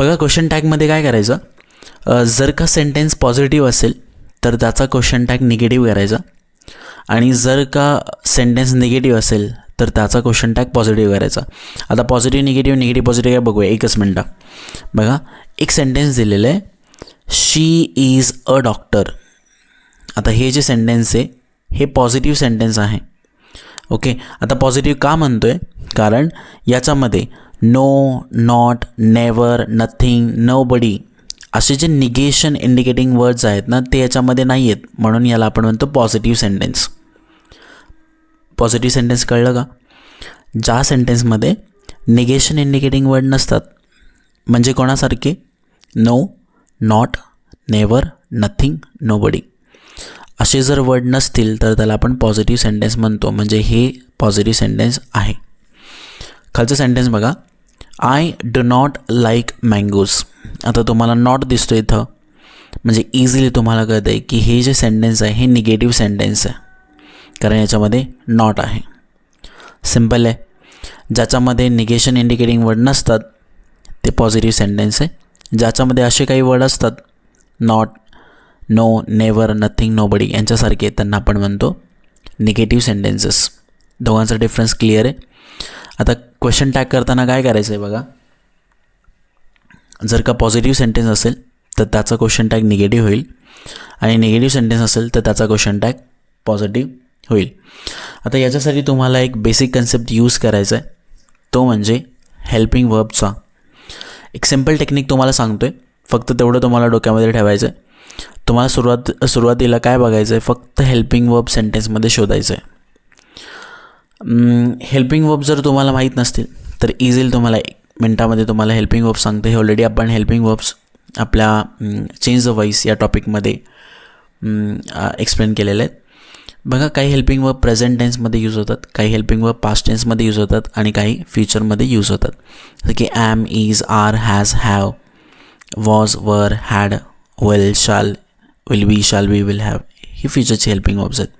बघा क्वेश्चन टॅगमध्ये काय करायचं, जर का सेंटेन्स पॉझिटिव्ह असेल तर त्याचा क्वेश्चन टॅग निगेटिव्ह करायचा, आणि जर का सेंटेन्स निगेटिव्ह असेल तर त्याचा क्वेश्चन टॅग पॉझिटिव्ह करायचा. आता पॉझिटिव्ह निगेटिव्ह काय बघूया एकच मिनटं. बघा एक सेंटेन्स दिलेलं आहे, शी इज अ डॉक्टर. आता हे जे सेंटेन्स आहे हे पॉझिटिव्ह सेंटेन्स आहे. ओके, आता पॉझिटिव्ह का म्हणतो आहे, कारण याच्यामध्ये no, not, never, nothing, nobody असे जे निगेशन इंडिकेटिंग वर्ड्स आहेत ना ते याच्यामध्ये नाही आहेत, म्हणून याला आपण म्हणतो पॉझिटिव्ह सेंटेन्स. पॉझिटिव्ह सेंटेन्स कळलं का? ज्या सेंटेन्समध्ये निगेशन इंडिकेटिंग वर्ड नसतात, म्हणजे कोणासारखे, no, not, never, nothing, nobody असे जर वर्ड नसतील तर त्याला आपण पॉझिटिव्ह सेंटेन्स म्हणतो, म्हणजे हे पॉझिटिव्ह सेंटेन्स आहे. खालचं सेंटेन्स बघा, I do not like mangoes. आता तुम्हाला नॉट दिसतो इथं, म्हणजे इझिली तुम्हाला कळतं आहे की हे जे सेंटेन्स आहे हे निगेटिव्ह सेंटेन्स आहे, कारण याच्यामध्ये नॉट आहे. सिम्पल आहे. ज्याच्यामध्ये निगेशन इंडिकेटिंग वर्ड नसतात ते पॉझिटिव्ह सेंटेन्स आहे. ज्याच्यामध्ये असे काही वर्ड असतात, not, no, never, nothing, nobody यांच्यासारखे, त्यांना आपण म्हणतो निगेटिव्ह सेंटेन्सेस. दोघांचा डिफरन्स क्लिअर आहे. आता क्वेश्चन टॅग करताना काय करायचं आहे बघा, जर का पॉझिटिव्ह सेंटेन्स असेल तर त्याचा क्वेश्चन टॅग निगेटिव्ह होईल, आणि निगेटिव्ह सेंटेन्स असेल तर त्याचा क्वेश्चन टॅग पॉझिटिव्ह होईल. आता याच्यासाठी तुम्हाला एक बेसिक कन्सेप्ट यूज करायचा आहे, तो म्हणजे हेल्पिंग वर्बचा. एक सिम्पल टेक्निक तुम्हाला सांगतो आहे, फक्त तेवढं तुम्हाला डोक्यामध्ये ठेवायचं आहे. तुम्हाला सुरुवातीला काय बघायचं आहे, फक्त हेल्पिंग वर्ब सेंटेन्समध्ये शोधायचं आहे. हेल्पिंग वर्ब जर तुम्हाला माहीत नसतील तर इझिली तुम्हाला 1 मिनटामध्ये तुम्हाला हेल्पिंग वर्ब सांगते. हे ऑलरेडी आपण हेल्पिंग वर्ब्स आपल्या चेंज द व्हॉइस या टॉपिकमध्ये एक्सप्लेन केलेले आहेत. बघा काही हेल्पिंग वर्ब प्रेझेंट टेन्समध्ये यूज होतात, काही हेल्पिंग वर्ब पास्ट टेन्समध्ये यूज होतात, आणि काही फ्युचरमध्ये यूज होतात. जसं की am, is, are, has, have, was, were, had, will, shall, will be, shall be, will have, ही फ्युचरची हेल्पिंग वर्ब्स आहेत.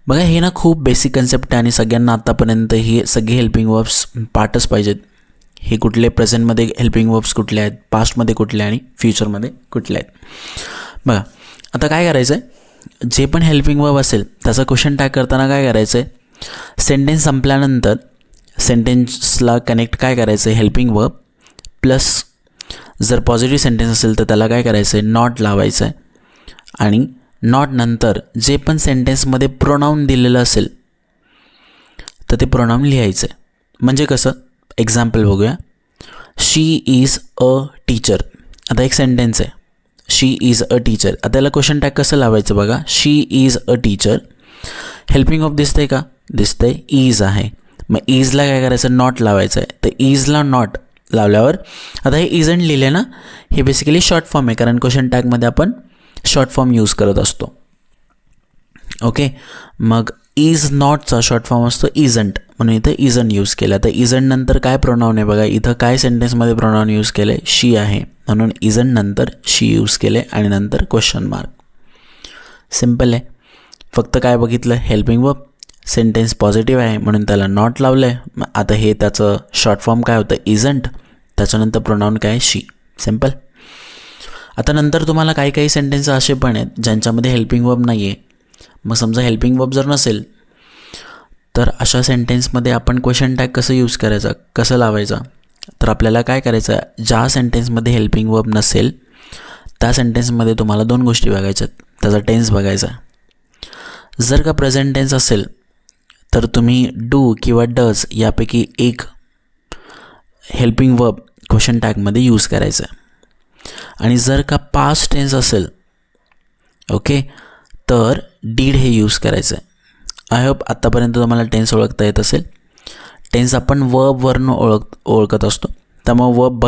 बघा हे ना खूप बेसिक कन्सेप्ट आहे, आणि सगळ्यांना आत्तापर्यंत हे सगळे हेल्पिंग वर्ब्स पार्टच पाहिजेत. हे कुठले प्रेझेंटमध्ये हेल्पिंग वर्ब्स कुठले आहेत, पास्टमध्ये कुठले आणि फ्युचरमध्ये कुठले आहेत. बघा आता काय करायचं आहे, जे पण हेल्पिंग वर्ब असेल त्याचा क्वेश्चन टॅग करताना काय करायचं आहे, सेंटेन्स संपल्यानंतर सेंटेन्सला कनेक्ट काय करायचं आहे, हेल्पिंग वर्ब प्लस जर पॉझिटिव्ह सेंटेन्स असेल तर त्याला काय करायचं आहे, नॉट लावायचं आहे, आणि नॉट नंतर जे पण सेंटेन्समध्ये प्रोनाऊन दिलेलं असेल तर ते प्रोनाऊन लिहायचं आहे. म्हणजे कसं, एक्झाम्पल बघूया. शी इज अ टीचर. आता एक सेंटेन्स आहे, शी इज अ टीचर. आता याला क्वेश्चन टॅग कसं लावायचं बघा, she is a teacher. Helping of दिसतंय का, दिसतंय, इज आहे. मग इजला काय करायचं, नॉट लावायचं आहे. तर इजला नॉट लावल्यावर आता हे इजंट लिहिले ना, हे बेसिकली शॉर्ट फॉर्म आहे, कारण क्वेश्चन टॅगमध्ये आपण शॉर्ट फॉर्म यूज करत असतो. ओके, मग इज नॉटचा शॉर्ट फॉर्म असतो इजंट, म्हणून इथं इजंट यूज केला. तर इजंट नंतर काय प्रोनाऊन आहे बघा, इथं काय सेंटेन्समध्ये प्रोनाऊन यूज केलं आहे, शी आहे, म्हणून इजंट नंतर शी यूज केले, आणि नंतर क्वेश्चन मार्क. सिम्पल आहे. फक्त काय बघितलं, हेल्पिंग वर्ब, सेंटेन्स पॉझिटिव्ह आहे म्हणून त्याला नॉट लावलं आहे. आता हे त्याचं शॉर्ट फॉर्म काय होतं, इजंट, त्याच्यानंतर प्रोनाऊन काय, शी. सिम्पल. आता नंतर तुम्हाला काही काही सेंटेन्स असे पण आहेत ज्यांच्यामध्ये हेल्पिंग वर्ब नाही आहे. मग समजा हेल्पिंग वर्ब जर नसेल तर अशा सेंटेन्समध्ये आपण क्वेश्चन टॅग कसं यूज करायचा, कसं लावायचा, तर आपल्याला काय करायचं, ज्या सेंटेन्समध्ये हेल्पिंग वर्ब नसेल त्या सेंटेन्समध्ये तुम्हाला 2 गोष्टी बघायच्यात. त्याचा टेन्स बघायचा. जर का प्रेझेंट टेन्स असेल तर तुम्ही डू किंवा डज यापैकी एक हेल्पिंग वर्ब क्वेश्चन टॅगमध्ये यूज करायचा आहे. आणि जर का पास्ट टेन्स असेल, ओके, तर डीड हे यूज करायचं आहे. आय होप आत्तापर्यंत तुम्हाला टेन्स ओळखता येत असेल. टेन्स आपण वर्बवरनं ओळखत असतो, त्यामुळे वर्ब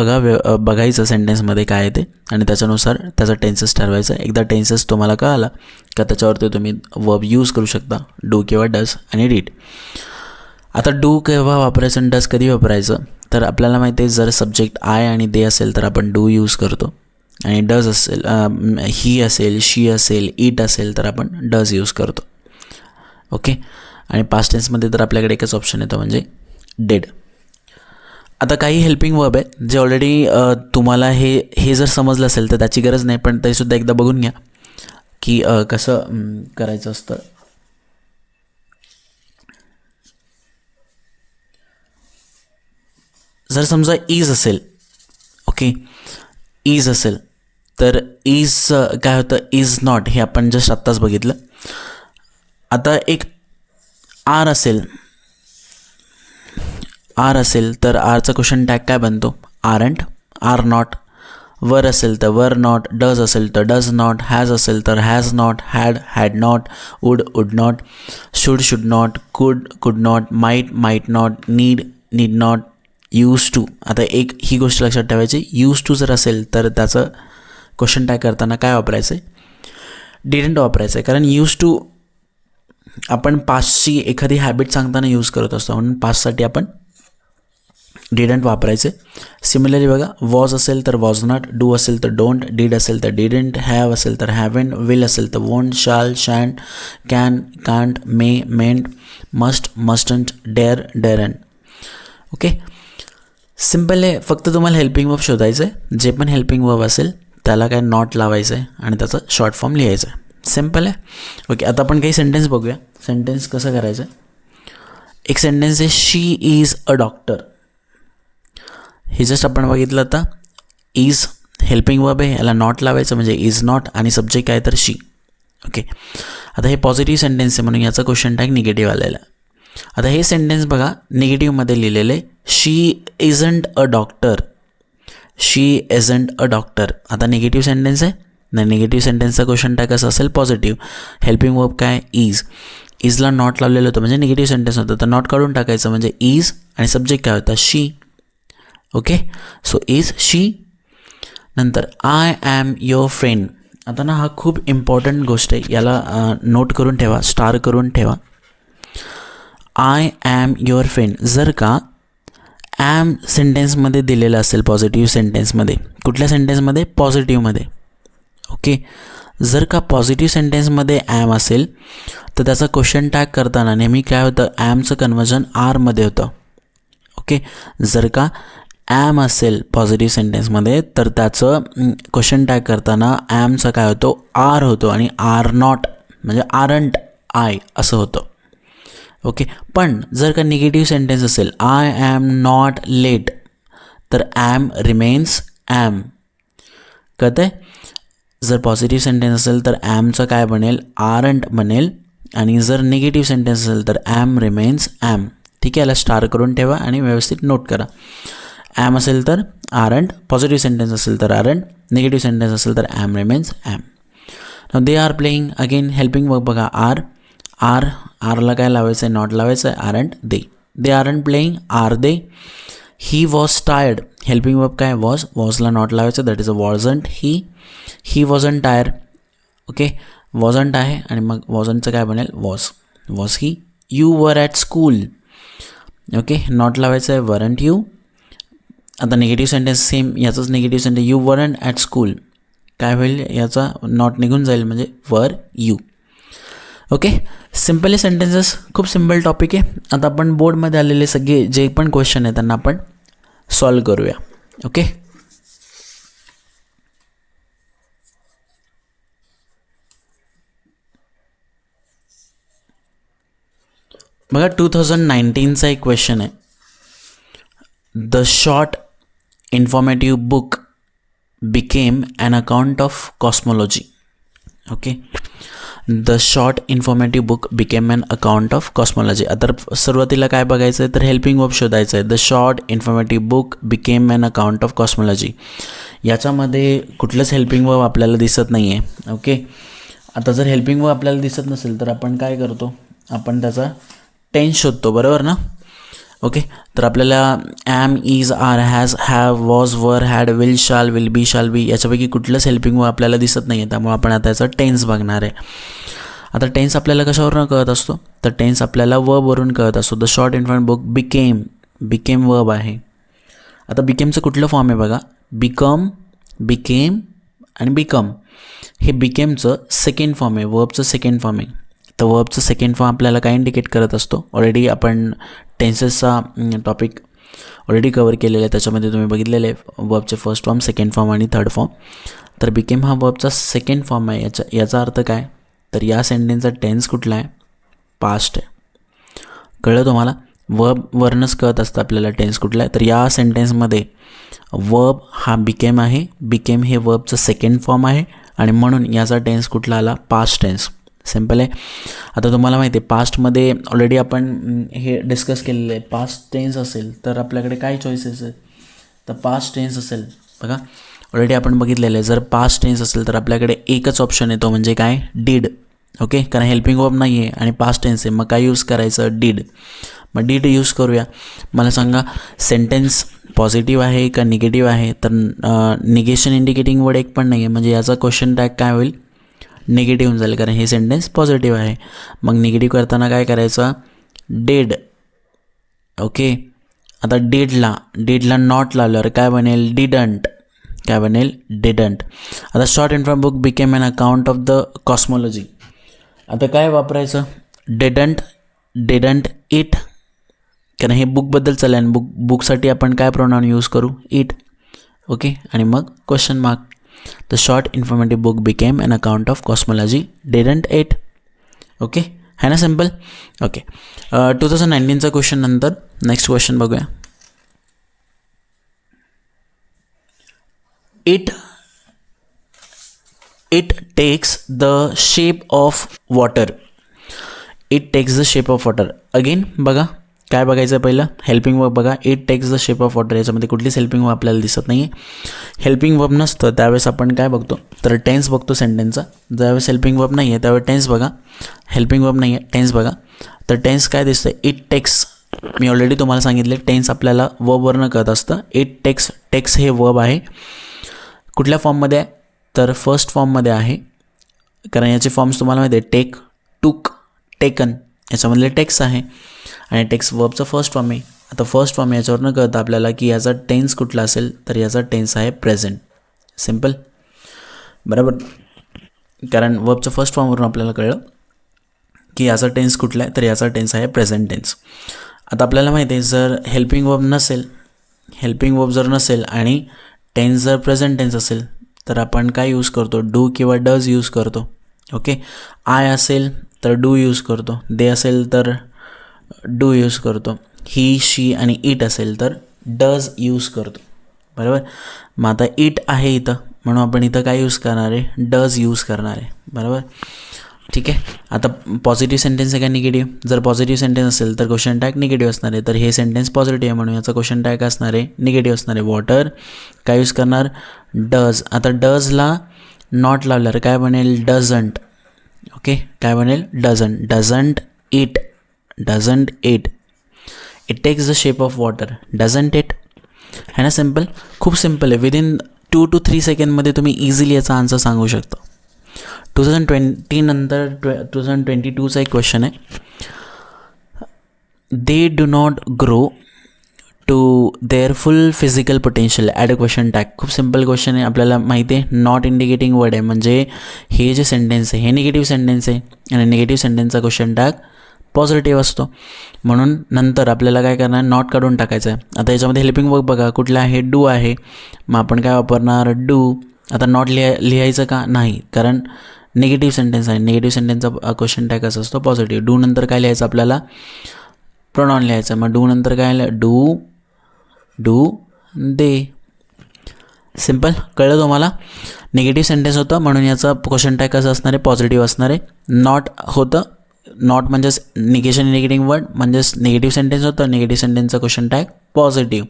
बघायचं सेंटेन्समध्ये काय आहे ते, आणि त्याच्यानुसार त्याचा टेन्सेस ठरवायचा. एकदा टेन्सेस तुम्हाला कळाला का त्याच्यावरती तुम्ही वर्ब यूज करू शकता, डू किंवा डज आणि डीड. आता डू केव्हा वापरायचं आणि डज कधी वापरायचं, तर आपल्याला माहिती आहे जर सब्जेक्ट आय आणि दे असेल तर आपण डू यूज करतो, आणि डज असेल, ही असेल, शी असेल, इट असेल तर आपण डज यूज करतो. ओके, आणि पास्ट टेन्समध्ये तर आपल्याकडे एकच ऑप्शन येतो म्हणजे डेड. आता काही हेल्पिंग वर्ब आहे जे ऑलरेडी तुम्हाला हे जर समजलं असेल तर त्याची गरज नाही, पण तरीसुद्धा एकदा बघून घ्या की कसं करायचं असतं. जर समजा इज असेल, ओके, इज असेल तर इज काय होतं, इज नॉट हे आपण जस्ट आत्ताच बघितलं. आता एक आर असेल तर आरचा क्वेश्चन टॅग काय बनतो, आरंट, आर नॉट. वर असेल तर वर नॉट, डज असेल तर डज नॉट, हॅज असेल तर has not, had not, would not, should not, could not, might not, need not, use to. आता एक ही गोष्ट लक्षात ठेवायची, यूज टू जर असेल तर त्याचं क्वेश्चन टॅग करताना काय वापरायचं आहे, डिडंट वापरायचं आहे. कारण यूज टू आपण पास्टची एखादी हॅबिट सांगताना यूज करत असतो, म्हणून पास्टसाठी आपण डिडंट वापरायचे. सिमिलरली बघा, वॉज असेल तर वॉज नॉट, डू असेल तर डोंट, डीड असेल तर डिडंट, हॅव असेल तर हॅवंट, विल असेल तर वोंट, शाल, शॅन्ट, कॅन, कांट, मे, मेंट, मस्टंट, डेअरंट. ओके, सिम्पल आहे. फक्त तुम्हाला हेल्पिंग वर्ब शोधायचं आहे. जे पण हेल्पिंग वर्ब असेल त्याला काय नॉट लावायचं आहे आणि त्याचं शॉर्ट फॉर्म लिहायचं आहे. सिम्पल आहे. ओके, आता आपण काही सेंटेन्स बघूया. सेंटेन्स कसं करायचं आहे. एक सेंटेन्स आहे, शी इज अ डॉक्टर. हे जस्ट आपण बघितलं. आता इज हेल्पिंग वर्ब आहे, याला नॉट लावायचं म्हणजे इज नॉट आणि सब्जेक्ट काय तर शी. ओके, आता हे पॉझिटिव्ह सेंटेन्स आहे म्हणून याचा क्वेश्चन टॅग निगेटिव्ह आलेला आहे. आता हे सेंटेन्स बघा, निगेटिव्हमध्ये लिहिलेलं आहे, she isn't a doctor. She isn't a doctor. आता निगेटिव्ह सेंटेन्स आहे ना, निगेटिव्ह सेंटेन्सचा क्वेश्चन टॅग कसं असेल, पॉझिटिव्ह. हेल्पिंग वर्ब काय, इज. इजला नॉट लावलेलं होतं म्हणजे निगेटिव्ह सेंटेन्स होतं, तर नॉट काढून टाकायचं म्हणजे इज आणि सब्जेक्ट काय होता, शी. ओके, सो इज शी. नंतर आय ॲम युअर फ्रेंड. आता ना हा खूप इम्पॉर्टंट गोष्ट आहे, याला नोट करून ठेवा, स्टार करून ठेवा. I am your friend. जर का ॲम सेंटेन्समध्ये दिलेलं असेल, पॉझिटिव्ह सेंटेन्समध्ये, कुठल्या सेंटेन्समध्ये, पॉझिटिव्हमध्ये. ओके, जर का पॉझिटिव्ह सेंटेन्समध्ये ॲम असेल तर त्याचा क्वेश्चन टॅग करताना नेहमी काय होतं, ॲमचं कन्वर्जन आरमध्ये होतं. ओके, जर का ॲम असेल पॉझिटिव्ह सेंटेन्समध्ये तर त्याचं क्वेश्चन टॅग करताना ॲमचं काय होतो, आर होतो आणि आर नॉट म्हणजे आरंट आय असं होतं. ओके, पण जर का निगेटिव्ह सेंटेन्स असेल, आय ॲम नॉट लेट, तर ॲम रिमेन्स ॲम. कळतं आहे. जर पॉझिटिव्ह सेंटेन्स असेल तर ॲमचं काय बनेल, आरंट बनेल आणि जर निगेटिव्ह सेंटेन्स असेल तर ॲम रिमेन्स ॲम. ठीक आहे, याला स्टार करून ठेवा आणि व्यवस्थित नोट करा. ॲम असेल तर आरंट, पॉझिटिव्ह सेंटेन्स असेल तर आरंट, निगेटिव्ह सेंटेन्स असेल तर am remains am. Now they are playing. Again helping verb बघा, आरला काय लावायचं आहे, नॉट लावायचं आहे, aren't, they. They aren't playing, are they. He was tired. Helping verb काय, वॉजला नॉट लावायचं, that is a wasn't. He wasn't tyre. Okay, wasn't आहे आणि मग वॉजंटचं काय बनेल, was he. You were at school. Okay, not लावायचं आहे, वरंट यू. आता निगेटिव्ह सेंटेन्स सेम, याचाच negative sentence, you weren't at school, काय होईल, याचा नॉट निघून जाईल म्हणजे were you. Okay, simple sentences, खूप सिम्पल टॉपिक आहे. आता आपण बोर्डमध्ये आलेले सगळे जे पण क्वेश्चन आहेत त्यांना आपण सॉल्व करूया. ओके, बघा 2019चा एक क्वेश्चन आहे. The short informative book became an account of cosmology. Okay, the short informative book became an account of cosmology. आता सुरुवातीला काय बघायचं आहे तर हेल्पिंग वर्ब शोधायचं आहे. The short informative book became an account of cosmology. याच्यामध्ये कुठलंच हेल्पिंग वर्ब आपल्याला दिसत नाही आहे. ओके, आता जर हेल्पिंग वर्ब आपल्याला दिसत नसेल तर आपण काय करतो, आपण त्याचा टेन्स शोधतो, बरोबर ना. ओके, तर आपल्याला am, is, are, has, have, was, were, had, will, shall, will be, shall be याच्यापैकी कुठलंच हेल्पिंग वर्ब आपल्याला दिसत नाही आहे, त्यामुळे आपण आता याचा टेन्स बघणार आहे. आता टेन्स आपल्याला कशावरून कळत असतो, तर टेन्स आपल्याला वर्बवरून कळत असतो. The short informative book became verb आहे. आता बिकेमचं कुठलं फॉर्म आहे बघा, बिकेम आणि बिकम. हे बिकेमचं सेकंड फॉर्म आहे, वर्बचं सेकंड फॉर्म आहे. तर वर्बचं सेकंड फॉर्म आपल्याला काय इंडिकेट करत असतो, ऑलरेडी आपण टेन्सेसचा टॉपिक ऑलरेडी कवर केलेलं आहे. त्याच्यामध्ये तुम्ही बघितलेले आहे वर्बचे फर्स्ट फॉर्म, सेकंड फॉर्म आणि थर्ड फॉर्म. तर बिकेम हा वर्बचा सेकंड फॉर्म आहे. याचा अर्थ काय, तर या सेंटेन्सचा टेन्स कुठला आहे, पास्ट आहे. कळलं तुम्हाला, वर्बवरनंच कळत असतं आपल्याला टेन्स कुठला आहे. तर या सेंटेन्समध्ये वर्ब हा बिकेम आहे. बिकेम हे वर्बचं सेकंड फॉर्म आहे आणि म्हणून याचा टेन्स कुठला आला, पास्ट टेन्स. सिम्पल आहे. आता तुम्हाला माहिती आहे पास्टमध्ये ऑलरेडी आपण हे डिस्कस केलेलं आहे. पास्ट टेन्स असेल तर आपल्याकडे काय चॉईसेस आहेत, तर पास्ट टेन्स असेल बघा ऑलरेडी आपण बघितलेलं आहे. जर पास्ट टेन्स असेल तर आपल्याकडे एकच ऑप्शन येतो, म्हणजे काय, डीड. ओके, कारण हेल्पिंग वर्ब नाही आहे आणि पास्ट टेन्स आहे, मग काय यूज करायचं, डीड. मग डीड यूज करूया. मला सांगा सेंटेन्स पॉझिटिव्ह आहे का निगेटिव्ह आहे, तर निगेशन इंडिकेटिंग वर्ड एक पण नाही आहे, म्हणजे याचा क्वेश्चन टॅग काय होईल, निगेटिव्ह जाईल, कारण हे सेंटेन्स पॉझिटिव्ह आहे. मग निगेटिव्ह करताना काय करायचं, डेड. ओके, आता डीडला नॉट लावल्यावर काय बनेल, डिडंट. काय बनेल, डिडंट. आता short end from book became an account of the cosmology. आता काय वापरायचं, डिडंट इट, कारण हे बुकबद्दल चालेल आणि बुकसाठी आपण काय प्रोनाउन यूज करू, इट. ओके, आणि मग question mark. The short informative book became an account of cosmology, didn't it. Okay, है ना सिम्पल. ओके, 2019चा क्वेश्चन नंतर नेक्स्ट क्वेश्चन बघूया. It takes the shape of water. It takes the shape of water. Again बघा काय बघायचं आहे, पहिलं हेल्पिंग वर्ब बघा. It takes the shape of water, याच्यामध्ये कुठलीच हेल्पिंग वर्ब आपल्याला दिसत नाही आहे. हेल्पिंग वर्ब नसतं त्यावेळेस आपण काय बघतो, तर टेन्स बघतो सेंटेन्सचा. ज्यावेळेस हेल्पिंग वर्ब नाही आहे त्यावेळेस टेन्स बघा. हेल्पिंग वर्ब नाही आहे, टेन्स बघा. तर टेन्स काय दिसतं, इट टेक्स. मी ऑलरेडी तुम्हाला सांगितले टेन्स आपल्याला वर्बवरनं कळत असतं. इट टेक्स हे वर्ब आहे. कुठल्या फॉर्ममध्ये आहे, तर फर्स्ट फॉर्ममध्ये आहे, कारण याचे फॉर्म्स तुम्हाला माहिती आहे, टेक, टूक, टेकन, याच्यामधले टेक्स आहे आणि टेक्स वर्बचा फर्स्ट फॉर्म आहे. आता फर्स्ट फॉर्म याच्यावरनं कळतं आपल्याला की याचा टेन्स कुठला असेल, तर याचा टेन्स आहे प्रेझेंट. सिम्पल, बरोबर, कारण वर्बचं फर्स्ट फॉर्मवरून आपल्याला कळलं की याचा टेन्स कुठला आहे, तर याचा टेन्स आहे प्रेझेंट टेन्स. आता आपल्याला माहिती आहे जर हेल्पिंग वर्ब जर नसेल आणि टेन्स जर प्रेझेंट टेन्स असेल तर आपण काय यूज करतो, डू किंवा डज यूज करतो. ओके, आय असेल तर डू यूज करतो, दे असेल तर डू यूज करतो, ही, शी आणि इट असेल तर डज यूज करतो. बरोबर, मग आता इट आहे इथं म्हणून आपण इथं काय यूज करणार आहे, डज यूज करणार आहे. बरोबर, ठीक आहे. आता पॉझिटिव्ह सेंटेन्स आहे का निगेटिव्ह, जर पॉझिटिव्ह सेंटेन्स असेल तर क्वेश्चन टॅग निगेटिव्ह असणार आहे. तर हे सेंटेन्स पॉझिटिव्ह आहे म्हणून याचा क्वेश्चन टॅग असणार आहे निगेटिव्ह असणार आहे. वॉटर काय यूज करणार, डज. आता डजला नॉट लावल्यावर काय बनेल, डझंट. ओके, काय बनेल, doesn't it. It takes the shape of water, doesn't it. है ना सिम्पल, खूप सिम्पल आहे. विदिन 2 to 3 सेकंडमध्ये तुम्ही इझिली याचा आन्सर सांगू शकता. 2020 नंतर 2022चा एक क्वेश्चन आहे. They do not grow to their full physical potential, add a question tag. खूप सिम्पल क्वेश्चन आहे. आपल्याला माहिती आहे नॉट इंडिकेटिंग वर्ड आहे, म्हणजे हे जे सेंटेन्स आहे हे निगेटिव्ह सेंटेन्स आहे आणि निगेटिव्ह सेंटेन्सचा क्वेश्चन टॅग पॉझिटिव्ह असतो. म्हणून नंतर आपल्याला काय करणार, नॉट काढून टाकायचं आहे. आता याच्यामध्ये हेल्पिंग वर्ब बघा कुठला आहे, डू आहे. मग आपण काय वापरणार, डू. आता नॉट लिहायचं का, नाही, कारण निगेटिव्ह सेंटेन्स आहे. निगेटिव्ह सेंटेन्सचा क्वेश्चन टॅग कसा असतो, पॉझिटिव्ह. डू नंतर काय लिहायचं आपल्याला, प्रोनाउन लिहायचं. मग डू नंतर काय, डू दे. सिम्पल, कळलं तुम्हाला. निगेटिव्ह सेंटेन्स होतं म्हणून याचा क्वेश्चन टॅग कसं असणार आहे, पॉझिटिव्ह असणार आहे. नॉट होतं, नॉट म्हणजेच निगेशन निगेटिव्ह वर्ड म्हणजेच निगेटिव्ह सेंटेन्स होतं, निगेटिव्ह सेंटेन्सचा क्वेश्चन टॅग पॉझिटिव्ह.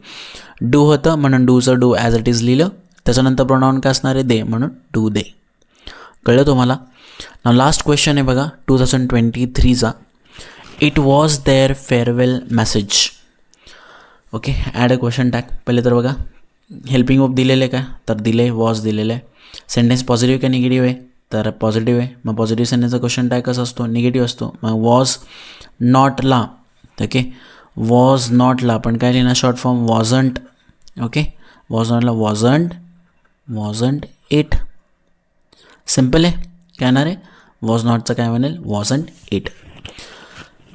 डू होतं म्हणून डूचं डू ॲज इट इज लिहिलं. त्याच्यानंतर प्रोनाउन काय असणार आहे, दे, म्हणून डू दे. कळलं तुम्हाला. नाव लास्ट क्वेश्चन आहे बघा 2023चा. It was their farewell message. Okay, add a question tag. पहिले तर बघा हेल्पिंग वर्ब दिलेलं आहे का, तर दिले, वॉज दिलेलं आहे. सेंटेन्स पॉझिटिव्ह का निगेटिव्ह आहे, तर पॉझिटिव्ह आहे. मग पॉझिटिव्ह सेंटेन्सचा क्वेश्चन टॅग कसा असतो, निगेटिव्ह असतो. मग वॉज नॉटला, ओके, वॉज नॉटला आपण काय लिहिणार, short form wasn't. Okay, was नॉटला वॉजंट इट. सिम्पल आहे. काय येणार आहे, वॉज नॉटचं काय बनेल, वॉजंट इट.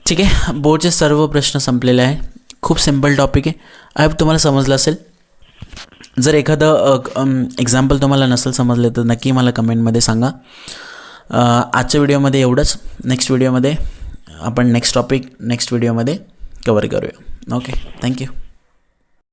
ठीक आहे, बोर्डचे सर्व प्रश्न संपलेले आहे. खूप सिम्पल टॉपिक आहे. आय होप तुम्हाला समजलं असेल. जर एखादं एक्झाम्पल तुम्हाला नसेल समजलं तर नक्की मला कमेंटमध्ये सांगा. आजच्या व्हिडिओमध्ये एवढंच. नेक्स्ट व्हिडिओमध्ये आपण नेक्स्ट टॉपिक नेक्स्ट व्हिडिओमध्ये कवर करूया. Okay, thank you.